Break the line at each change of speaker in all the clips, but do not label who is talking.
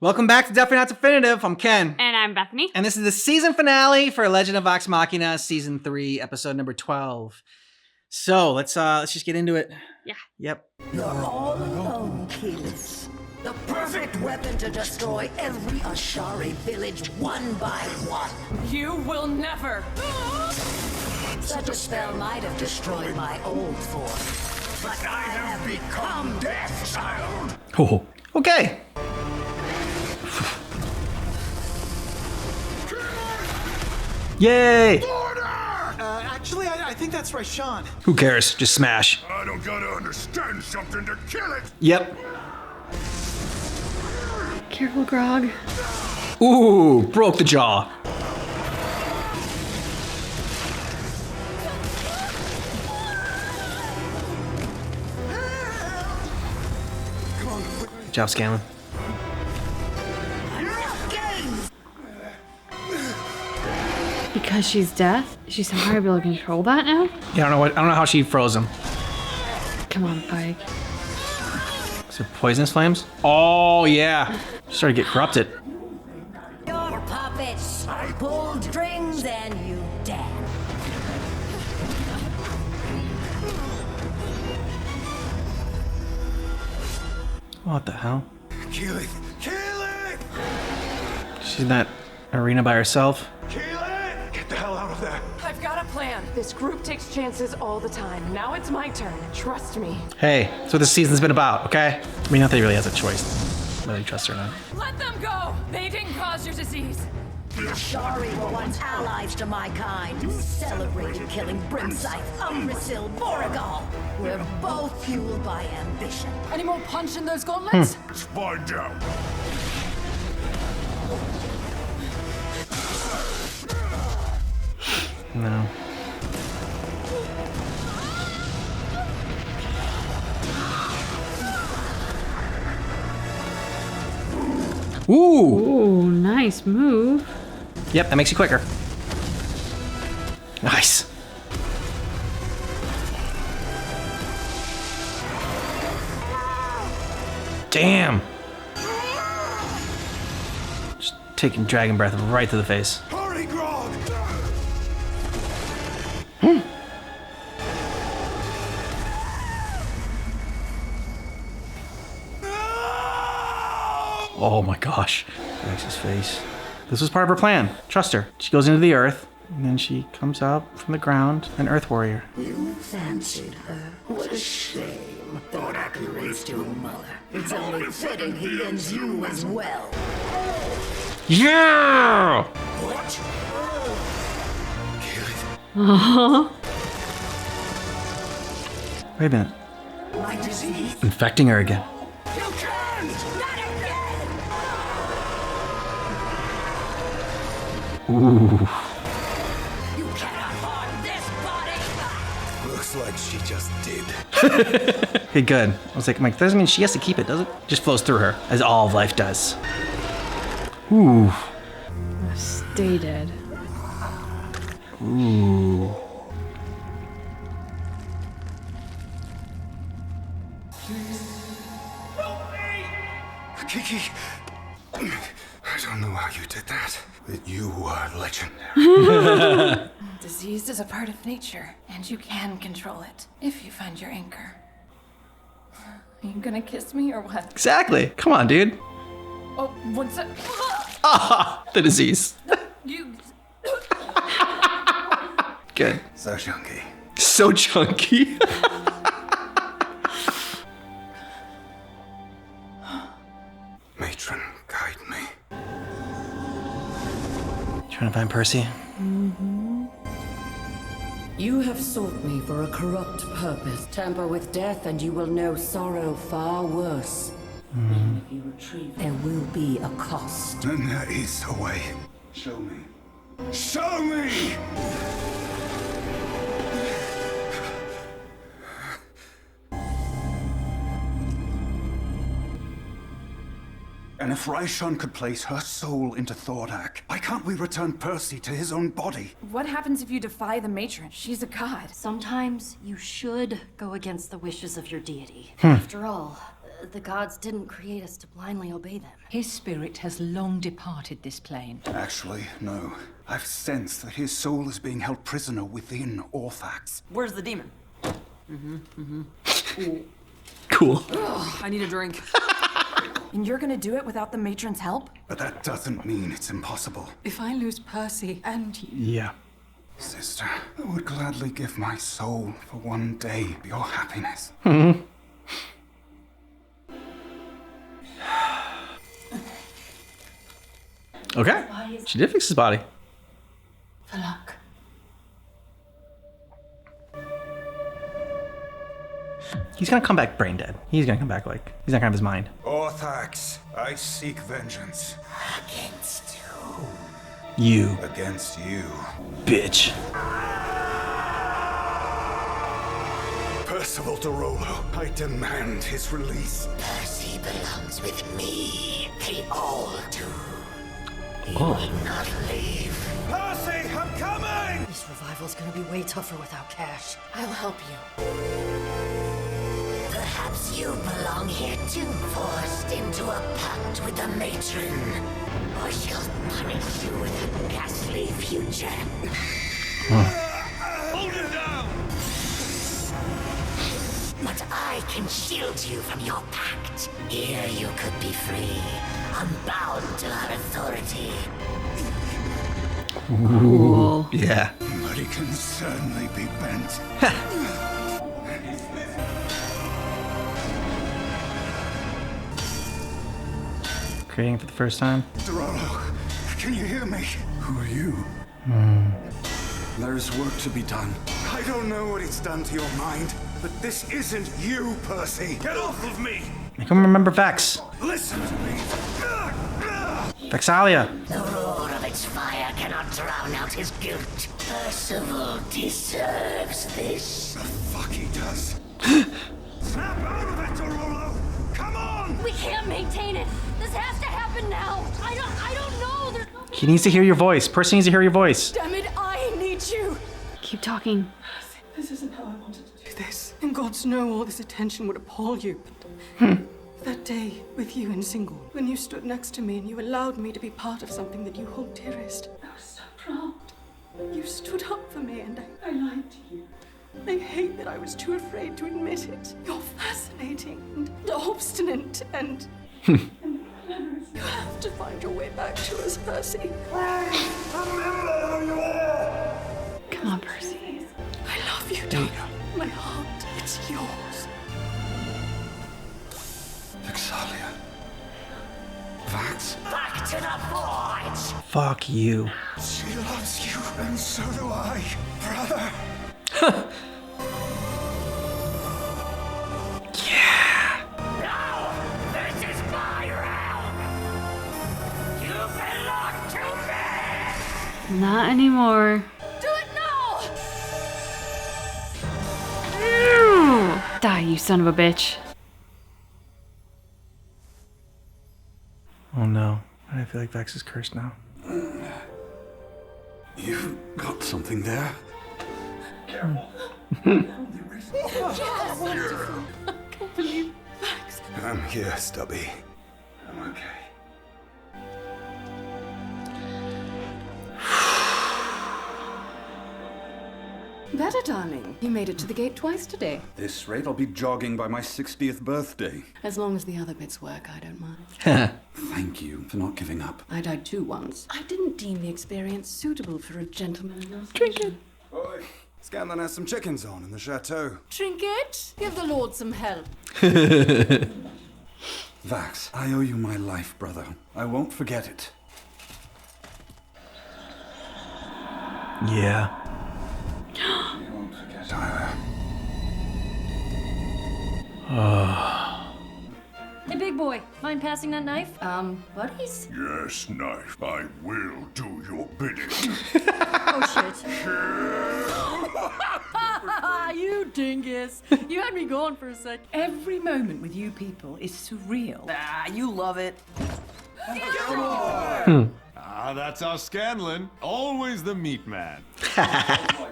Welcome back to Definitely Not Definitive. I'm Ken.
And I'm Bethany.
And this is the season finale for Legend of Vox Machina, season 3, episode number 12. So let's just get into it.
Yeah.
Yep.
You're all alone, kids. The perfect weapon to destroy every Ashari village one by one.
You will never.
Such a spell might have destroyed my old form, but I have become death, child.
Oh. Okay. Yay!
Actually, I think that's Raishan.
Who cares? Just smash.
I don't gotta understand something to kill it.
Yep.
Careful, Grog.
Ooh, broke the jaw. Good job, Scanlan.
Because she's deaf? Is she somehow able to control that now?
Yeah, I don't know how she froze him.
Come on, Pike.
Is it poisonous flames? Oh yeah. She started to get corrupted.
Your puppets. I pulled strings and you dance.
What the hell?
Kill it! Kill it!
She's in that arena by herself.
Kill it! Get the hell out of there!
I've got a plan. This group takes chances all the time. Now it's my turn. Trust me.
Hey, that's what this season's been about, okay? I mean, not that he really has a choice. Whether you trust her or not.
Let them go. They didn't cause your disease.
The Ashari were once allies to my kind, who celebrated killing Brimscythe, Umbrasyl, Borogal. We're both fueled by ambition.
Any more punch in those gauntlets?
Let's find out.
No. Ooh!
Ooh, nice move.
Yep, that makes you quicker. Nice. Damn! Just taking dragon breath right to the face.
Hurry, Grog!
Oh my gosh. Breaks his face. This was part of her plan. Trust her. She goes into the earth, and then she comes up from the ground, an earth warrior.
You fancied her. What a shame. Thought I could raise your mother. It's only fitting he ends you as well.
Yeah!
What? Kill it.
Wait a minute.
My disease.
Infecting her again.
You can't! Not again!
Ooh.
You cannot harm this body!
Looks like she just did.
Okay, good. I was like, Mike, that doesn't mean she has to keep it, does it? Just flows through her, as all of life does. Ooh.
Stay dead.
Ooh.
Kiki! I don't know how you did that, but you are legendary.
Disease is a part of nature, and you can control it if you find your anchor. Are you gonna kiss me or what?
Exactly. Come on, dude.
Oh, what's that?
Ah, the disease.
You.
Good.
So chunky.
So chunky.
Matron, guide me.
Trying to find Percy.
You have sought me for a corrupt purpose. Tamper with death and you will know sorrow far worse. Even if you retrieve, there will be a cost.
And there is a way. Show me. Show me! And if Raishan could place her soul into Thordak, why can't we return Percy to his own body?
What happens if you defy the matron? She's a god.
Sometimes you should go against the wishes of your deity. After all,
The gods didn't create us to blindly obey them.
His spirit has long departed this plane.
Actually, no. I've sensed that his soul is being held prisoner within Orthax.
Where's the demon?
Cool.
I need a drink. And you're gonna do it without the matron's help?
But that doesn't mean it's impossible.
If I lose Percy and you...
Yeah.
Sister, I would gladly give my soul for one day for your happiness.
Okay. She did fix his body.
For luck.
He's gonna come back brain dead. He's gonna come back like, he's not gonna have his mind.
Orthax, I seek vengeance.
Against who?
You,
Against you.
bitch.
Percival Dorolo, I demand his release.
Percy belongs with me. They all do. He
Oh.
will not leave.
Percy, I'm coming!
This revival's gonna be way tougher without cash.
I'll help you.
Perhaps you belong here too, forced into a pact with the matron. Or she'll punish you with a ghastly future.
Hold it down!
But I can shield you from your pact. Here you could be free, unbound to our authority.
Cool. Yeah.
But he can certainly be bent.
Creating for the first time.
Dorolo, can you hear me? Who are you? There's work to be done. I don't know what it's done to your mind, but this isn't you, Percy.
Get off of me!
Make him remember Vex.
Listen to me.
Vexalia.
The roar of its fire cannot drown out his guilt. Percival deserves this.
The fuck he does.
Snap out of it, Dorolo! Come on!
We can't maintain it. This has to happen now. I don't know. There's no...
He needs to hear your voice. Percy needs to hear your voice.
Damn it, I need you.
Keep talking.
This isn't how I wanted to do this. And gods know all this attention would appall you. That day with you in Single, when you stood next to me and you allowed me to be part of something that you hold dearest, I was so proud. You stood up for me and I lied to you. I hate that I was too afraid to admit it. You're fascinating and obstinate and clever. You have to find your way back to us, Percy.
Come on, Percy.
I love you, darling. My heart, it's yours.
Vexalia. Vax.
Back to the forge.
Fuck you.
She loves you, and so do I, brother.
No! This is my realm! You belong to me!
Not anymore.
Do it now!
Ew. Die, you son of a bitch.
Oh no. I feel like Vex is cursed now.
You got something there. I'm here, Stubby. I'm okay.
Better, darling. You made it to the gate twice today.
This rate, I'll be jogging by my 60th birthday.
As long as the other bits work, I don't mind.
Thank you for not giving up.
I died too once. I didn't deem the experience suitable for a gentleman.
Trinket.
Boy, Scanlan has some chickens on in the chateau.
Trinket, give the Lord some help.
Vax, I owe you my life, brother. I won't forget it.
Yeah.
You won't forget either.
Hey, big boy, mind passing that knife?
Buddies?
Yes, knife, I will do your bidding.
Oh, shit. You dingus. You had me going for a sec.
Every moment with you people is surreal.
Ah, you love it.
That's our Scanlan. Always the meat man.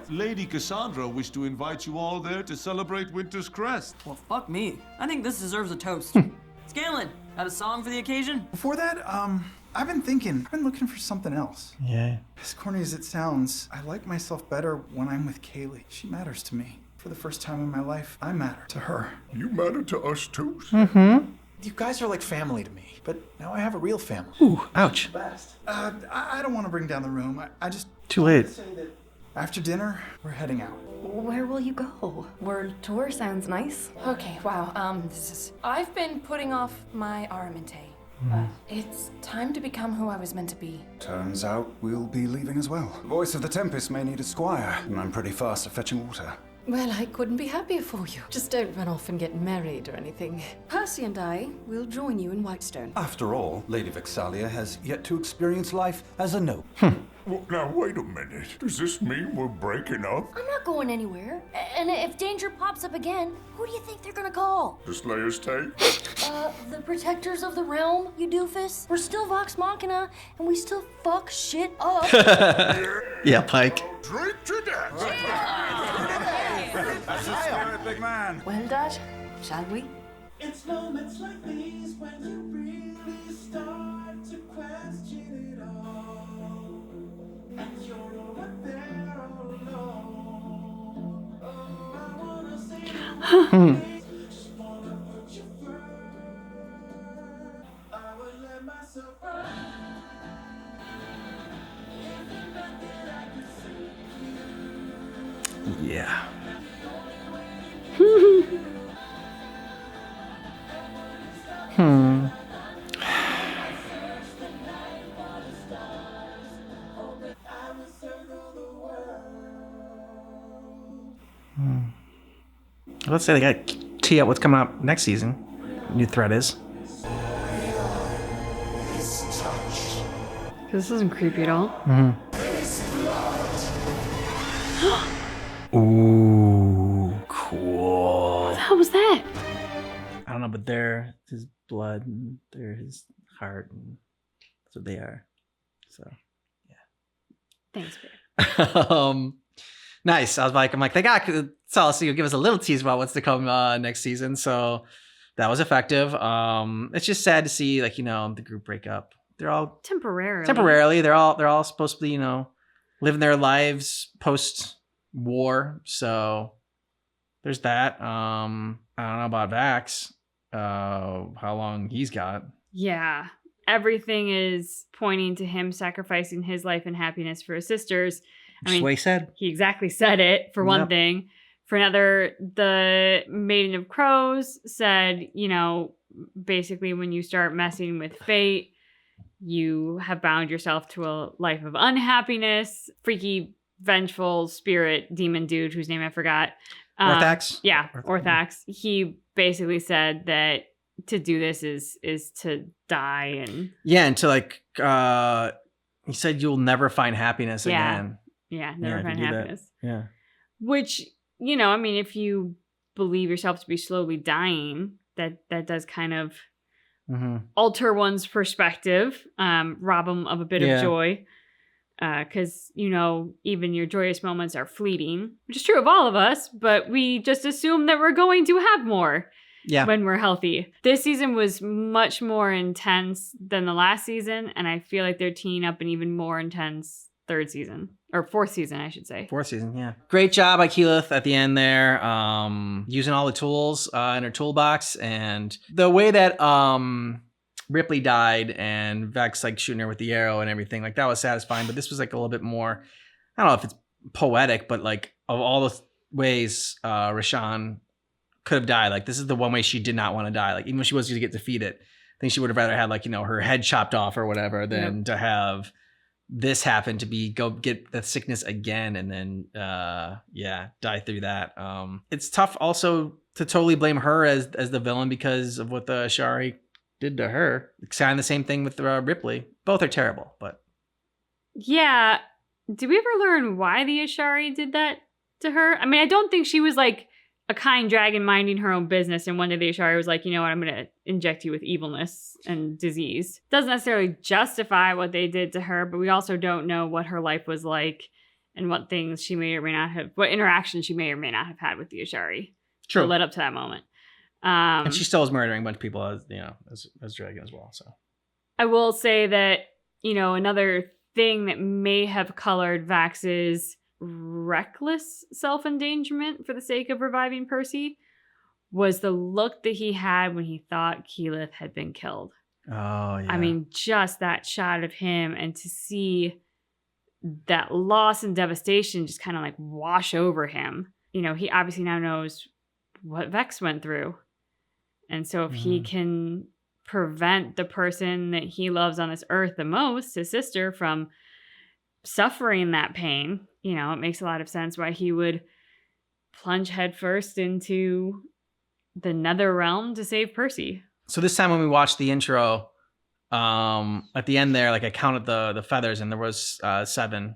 Lady Cassandra wished to invite you all there to celebrate Winter's Crest.
Well, fuck me. I think this deserves a toast.
Scanlan, got a song for the occasion?
Before that, I've been looking for something else.
Yeah.
As corny as it sounds, I like myself better when I'm with Kaylee. She matters to me. For the first time in my life, I matter to her.
You matter to us too.
Mm-hmm.
You guys are like family to me, but now I have a real family.
Ooh, ouch.
I don't want to bring down the room. I just...
Too late.
Say that after dinner, we're heading out.
Where will you go? Word tour sounds nice. Okay, wow. I've been putting off my armante. It's time to become who I was meant to be.
Turns out we'll be leaving as well. Voice of the Tempest may need a squire, and I'm pretty fast at fetching water.
Well, I couldn't be happier for you. Just don't run off and get married or anything. Percy and I will join you in Whitestone.
After all, Lady Vexalia has yet to experience life as a noble.
Well, now, wait a minute. Does this mean we're breaking up?
I'm not going anywhere. And if danger pops up again, who do you think they're gonna call?
The Slayer's Take?
The Protectors of the Realm, you doofus. We're still Vox Machina, and we still fuck shit up.
Yeah, Pike.
Drink to that!
That's the spirit, big man.
Well, Dad, shall we?
It's moments like these when you really start to question it all. And you're over there all alone. Oh, I wanna say just wanna put you first. I would let myself run. If you meant that I could see you.
Yeah. Let's say they got to tee up what's coming up next season. New threat is.
This isn't creepy at all.
Ooh, cool.
What the hell was that?
I don't know, but they're his blood and they're his heart, and that's what they are. So,
Thanks, babe.
Nice. I'm like, they got Solacey will give us a little tease about what's to come next season. So that was effective. It's just sad to see, like, the group break up. They're all
temporarily.
They're all supposed to be, living their lives post-war. So there's that. I don't know about Vax. How long he's got.
Yeah. Everything is pointing to him sacrificing his life and happiness for his sisters.
Just what he said.
He exactly said it, for one thing. For another, the Maiden of Crows said, basically when you start messing with fate, you have bound yourself to a life of unhappiness. Freaky, vengeful spirit demon dude whose name I forgot.
Orthax?
Yeah, Orthax. He basically said that to do this is to die and...
Yeah, and to he said you'll never find happiness again.
Yeah, never find happiness.
Yeah.
Which, if you believe yourself to be slowly dying, that does kind of alter one's perspective, rob them of a bit of joy. Because, even your joyous moments are fleeting, which is true of all of us, but we just assume that we're going to have more when we're healthy. This season was much more intense than the last season, and I feel like they're teeing up an even more intense fourth season, I should say.
Fourth season, yeah. Great job by Keyleth at the end there, using all the tools in her toolbox, and the way that Ripley died and Vex shooting her with the arrow and everything, that was satisfying. But this was a little bit more, I don't know if it's poetic, but of all the ways Rashawn could have died, this is the one way she did not want to die. Even when she was going to get defeated, I think she would have rather had her head chopped off or whatever than to have this happen, to go get the sickness again and then die through that. It's tough also to totally blame her as the villain because of what the Ashari did to her. It's kind of the same thing with Ripley. Both are terrible, but
yeah. Did we ever learn why the Ashari did that to her? I don't think she was a kind dragon minding her own business, and one day the Ashari was like, you know what, I'm going to inject you with evilness and disease. Doesn't necessarily justify what they did to her, but we also don't know what her life was like and what things she may or may not have, what interactions she may or may not have had with the Ashari.
True.
That led up to that moment.
And she still was murdering a bunch of people as Dragon as well. So
I will say that, another thing that may have colored Vax's reckless self-endangerment for the sake of reviving Percy was the look that he had when he thought Keyleth had been killed.
Oh, yeah.
I mean, just that shot of him, and to see that loss and devastation just kind of like wash over him. He obviously now knows what Vex went through. And so if he can prevent the person that he loves on this earth the most, his sister, from suffering that pain, it makes a lot of sense why he would plunge headfirst into the nether realm to save Percy.
So this time when we watched the intro, at the end there, like I counted the feathers, and there was 7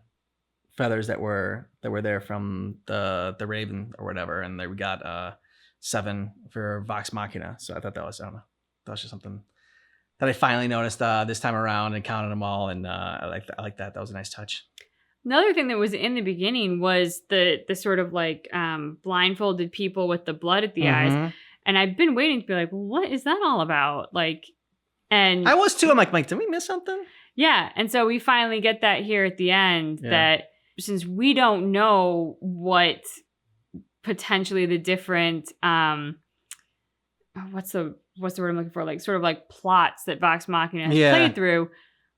feathers that were there from the Raven or whatever, and there we got 7 for Vox Machina. So I thought that was, I don't know, that was just something that I finally noticed this time around and counted them all, and I like that. That was a nice touch.
Another thing that was in the beginning was the sort of like blindfolded people with the blood at the eyes. And I've been waiting to be like, well, what is that all about? And
I was too. I'm like, did we miss something?
Yeah. And so we finally get that here at the end, that since we don't know what potentially the different, what's the word I'm looking for? Like sort of like plots that Vox Machina has played through.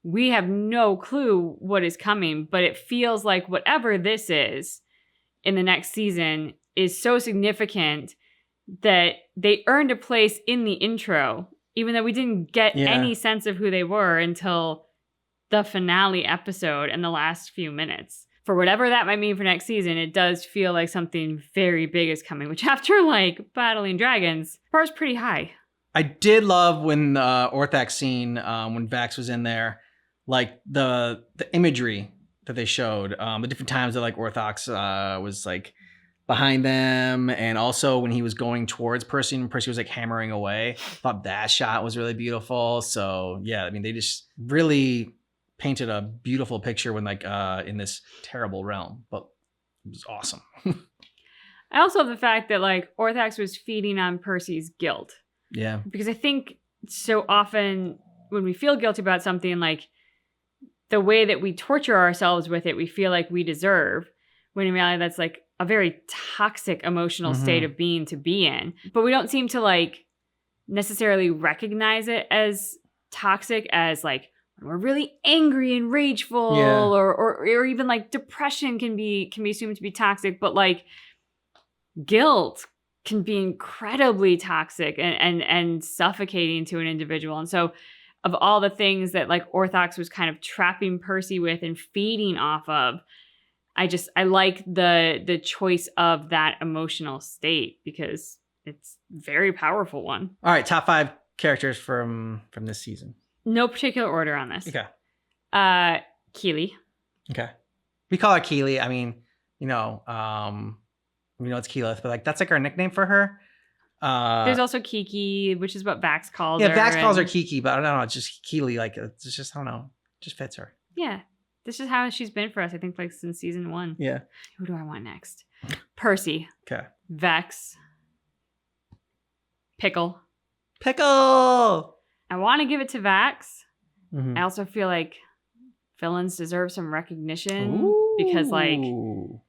We have no clue what is coming, but it feels like whatever this is in the next season is so significant that they earned a place in the intro, even though we didn't get any sense of who they were until the finale episode and the last few minutes. For whatever that might mean for next season, it does feel like something very big is coming, which after battling dragons, bar's pretty high.
I did love when the Orthax scene, when Vax was in there, like the imagery that they showed, the different times that Orthax was behind them, and also when he was going towards Percy and Percy was hammering away. I thought that shot was really beautiful. So yeah, I mean, they just really painted a beautiful picture when in this terrible realm, but it was awesome.
I also love the fact that Orthax was feeding on Percy's guilt.
Yeah.
Because I think so often when we feel guilty about something, the way that we torture ourselves with it, we feel like we deserve, when in reality that's a very toxic emotional state of being to be in. But we don't seem to necessarily recognize it as toxic as when we're really angry and rageful, or even depression can be assumed to be toxic, but guilt can be incredibly toxic and suffocating to an individual. And so of all the things that Orthax was kind of trapping Percy with and feeding off of, I like the choice of that emotional state, because it's a very powerful one.
All right, top 5 characters from this season.
No particular order on this.
Okay.
Keely.
Okay. We call her Keely. I mean, we know it's Keyleth, but that's our nickname for her.
There's also Kiki, which is what Vax calls her.
Yeah, Vax calls her Kiki, but I don't know. It's just Keely. It's just, I don't know. It just fits her.
Yeah. This is how she's been for us, I think, since season 1.
Yeah.
Who do I want next? Percy.
Okay.
Vex. Pickle. I want to give it to Vax. I also feel like villains deserve some recognition because, we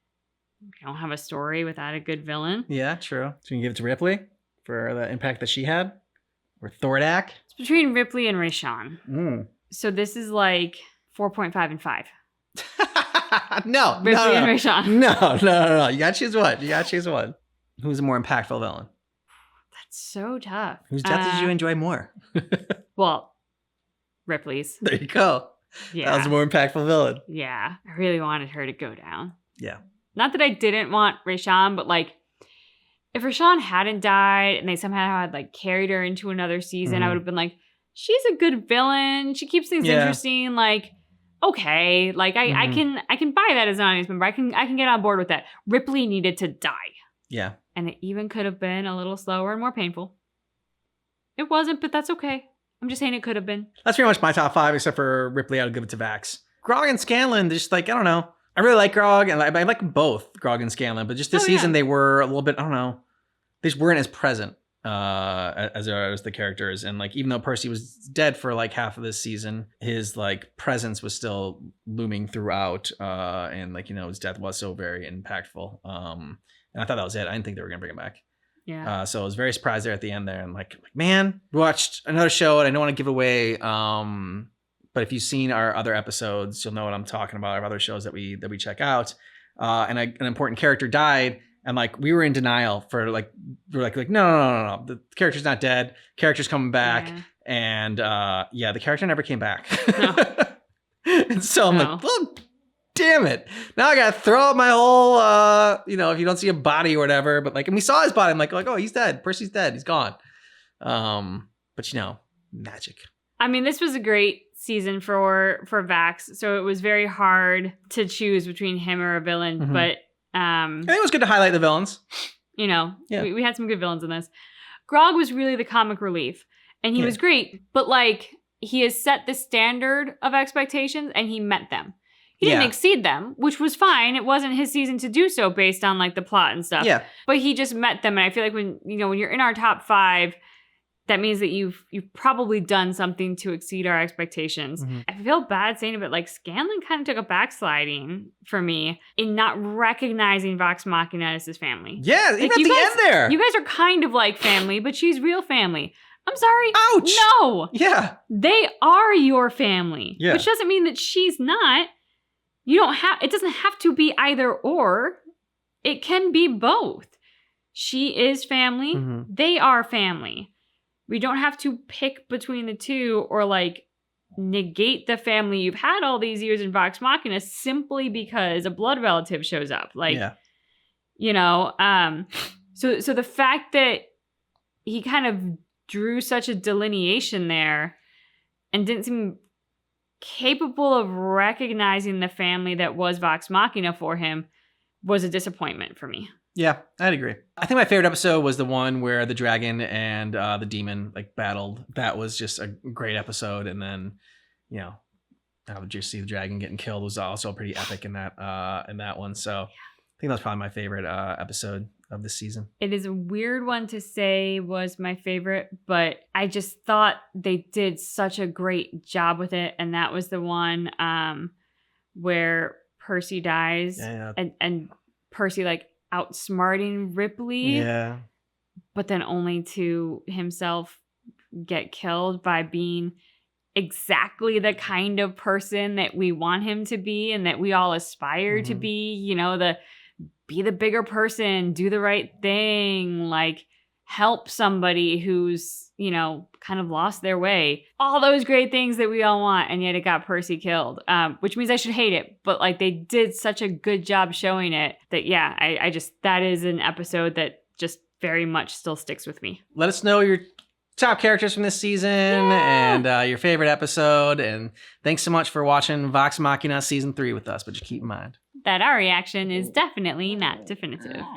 don't have a story without a good villain.
Yeah, true. So you can give it to Ripley for the impact that she had, or Thordak.
It's between Ripley and Rayshawn. So this is 4.5 and 5.
No,
Ripley and Rayshawn.
No. You gotta choose one. Who's a more impactful villain?
That's so tough.
Whose death did you enjoy more?
Well, Ripley's.
There you go.
Yeah.
That was a more impactful villain.
Yeah. I really wanted her to go down.
Yeah.
Not that I didn't want Rayshawn, but if Rayshawn hadn't died and they somehow had carried her into another season, I would have been she's a good villain. She keeps things interesting. Okay, I can buy that as an audience member. I can get on board with that. Ripley needed to die.
Yeah.
And it even could have been a little slower and more painful. It wasn't, but that's okay. I'm just saying it could have been.
That's pretty much my top 5, except for Ripley. I would give it to Vax. Grog and Scanlan, just I don't know. I really like Grog, and I like both Grog and Scanlan, but just this season they were a little bit, I don't know, they just weren't as present as the characters. And like, even though Percy was dead for like half of this season, his like presence was still looming throughout. And like, his death was so very impactful. And I thought that was it. I didn't think they were gonna bring him back.
Yeah.
So I was very surprised there at the end there, and like, man, we watched another show, and I don't want to give away. But if you've seen our other episodes, you'll know what I'm talking about. Our other shows that we check out. And an important character died, and like we were in denial for like, we're like no, the character's not dead. Character's coming back, and the character never came back. No. And so I'm like, well, damn it. Now I gotta throw out my whole, if you don't see a body or whatever, but like, and we saw his body. I'm like, oh, he's dead. Percy's dead. He's gone. But magic. I
mean, this was a great season for Vax. So it was very hard to choose between him or a villain,
Mm-hmm.
but,
I think it was good to highlight the villains.
We had some good villains in this. Grog was really the comic relief, and he was great, but like, he has set the standard of expectations and he met them. He didn't exceed them, which was fine. It wasn't his season to do so based on like the plot and stuff.
Yeah.
But he just met them. And I feel like when you're in our top 5, that means that you've probably done something to exceed our expectations.
Mm-hmm.
I feel bad saying it, but like Scanlan kind of took a backsliding for me in not recognizing Vox Machina as his family.
Yeah, even at the end there.
You guys are kind of like family, but she's real family. I'm sorry.
Ouch.
No.
Yeah.
They are your family.
Yeah.
Which doesn't mean that she's not. It doesn't have to be either or. It can be both. She is family.
Mm-hmm.
They are family. We don't have to pick between the two or like negate the family you've had all these years in Vox Machina simply because a blood relative shows up. Like, so the fact that he kind of drew such a delineation there and didn't seem capable of recognizing the family that was Vox Machina for him was a disappointment for me.
Yeah, I'd agree. I think my favorite episode was the one where the dragon and the demon like battled. That was just a great episode. And then, I would just see the dragon getting killed was also pretty epic in that one. So I think that's probably my favorite episode of this season.
It is a weird one to say was my favorite, but I just thought they did such a great job with it. And that was the one where Percy dies and Percy like outsmarting Ripley, but then only to himself get killed by being exactly the kind of person that we want him to be and that we all aspire to be, be the bigger person, do the right thing, like help somebody who's, kind of lost their way. All those great things that we all want, and yet it got Percy killed, which means I should hate it. But like they did such a good job showing it that, I just, that is an episode that just very much still sticks with me.
Let us know your top characters from this season and your favorite episode. And thanks so much for watching Vox Machina Season 3 with us. But just keep in mind
that our reaction is definitely not definitive.